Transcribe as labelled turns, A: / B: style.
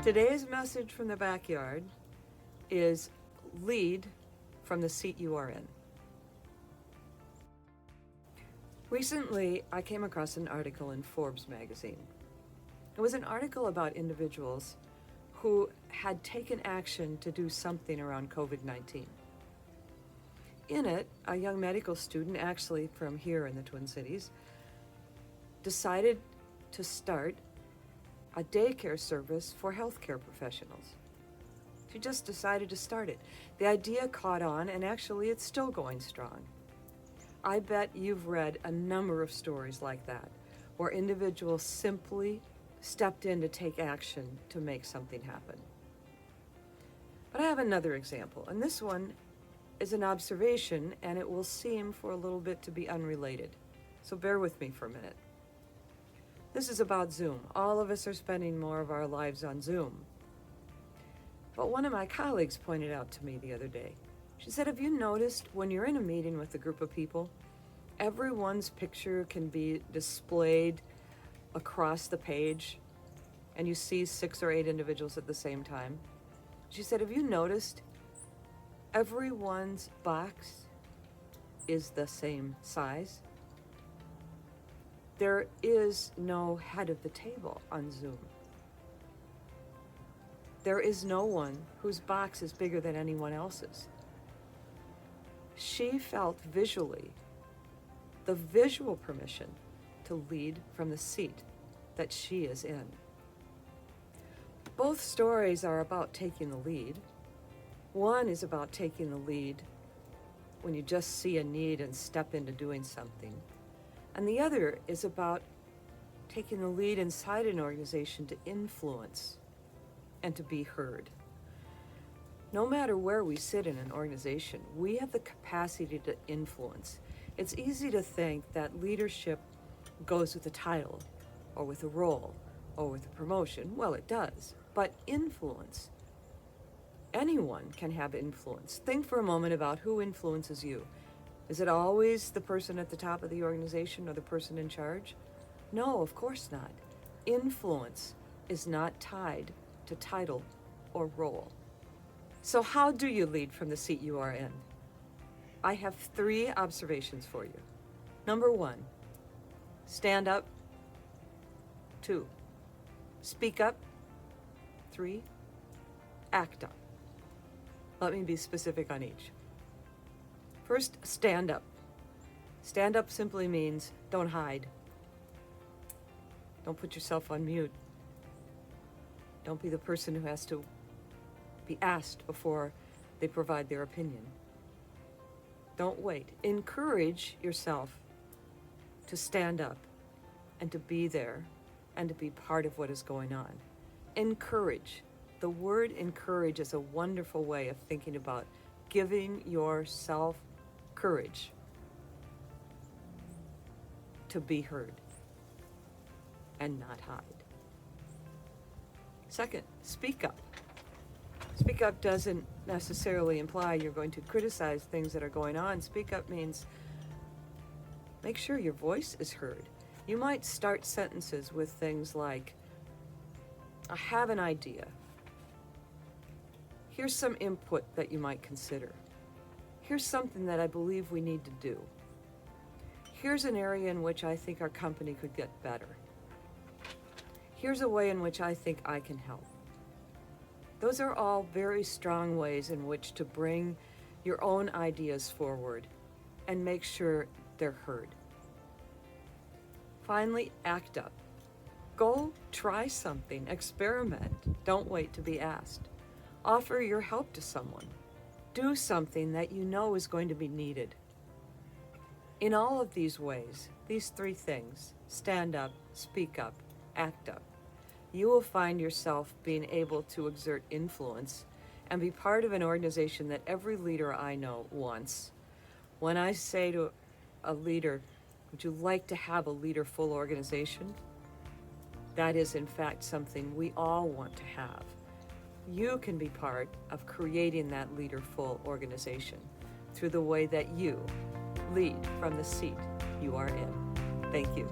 A: Today's message from the backyard is lead from the seat you are in. Recently, I came across an article in Forbes magazine. It was an article about individuals who had taken action to do something around COVID-19. In it, a young medical student, actually from here in the Twin Cities, decided to start a daycare service for healthcare professionals. She just decided to start it. The idea caught on, and actually it's still going strong. I bet you've read a number of stories like that, where individuals simply stepped in to take action to make something happen. But I have another example, and this one is an observation, and it will seem for a little bit to be unrelated. So bear with me for a minute. This is about Zoom. All of us are spending more of our lives on Zoom. But one of my colleagues pointed out to me the other day. She said, have you noticed when you're in a meeting with a group of people, everyone's picture can be displayed across the page and you see 6 or 8 individuals at the same time? She said, have you noticed everyone's box is the same size? There is no head of the table on Zoom. There is no one whose box is bigger than anyone else's. She felt visually the visual permission to lead from the seat that she is in. Both stories are about taking the lead. One is about taking the lead when you just see a need and step into doing something. And the other is about taking the lead inside an organization to influence and to be heard. No matter where we sit in an organization, we have the capacity to influence. It's easy to think that leadership goes with a title or with a role or with a promotion. Well, it does. But influence, anyone can have influence. Think for a moment about who influences you. Is it always the person at the top of the organization or the person in charge? No, of course not. Influence is not tied to title or role. So how do you lead from the seat you are in? I have 3 observations for you. Number 1, stand up. 2, speak up. 3, act up. Let me be specific on each. First, stand up. Stand up simply means don't hide. Don't put yourself on mute. Don't be the person who has to be asked before they provide their opinion. Don't wait. Encourage yourself to stand up and to be there and to be part of what is going on. Encourage. The word encourage is a wonderful way of thinking about giving yourself courage to be heard and not hide. Second, speak up. Speak up doesn't necessarily imply you're going to criticize things that are going on. Speak up means make sure your voice is heard. You might start sentences with things like, I have an idea. Here's some input that you might consider. Here's something that I believe we need to do. Here's an area in which I think our company could get better. Here's a way in which I think I can help. Those are all very strong ways in which to bring your own ideas forward and make sure they're heard. Finally, act up. Go try something, experiment. Don't wait to be asked. Offer your help to someone. Do something that you know is going to be needed. In all of these ways, these 3 things, stand up, speak up, act up, you will find yourself being able to exert influence and be part of an organization that every leader I know wants. When I say to a leader, would you like to have a leader-full organization? That is, in fact, something we all want to have. You can be part of creating that leader-full organization through the way that you lead from the seat you are in. Thank you.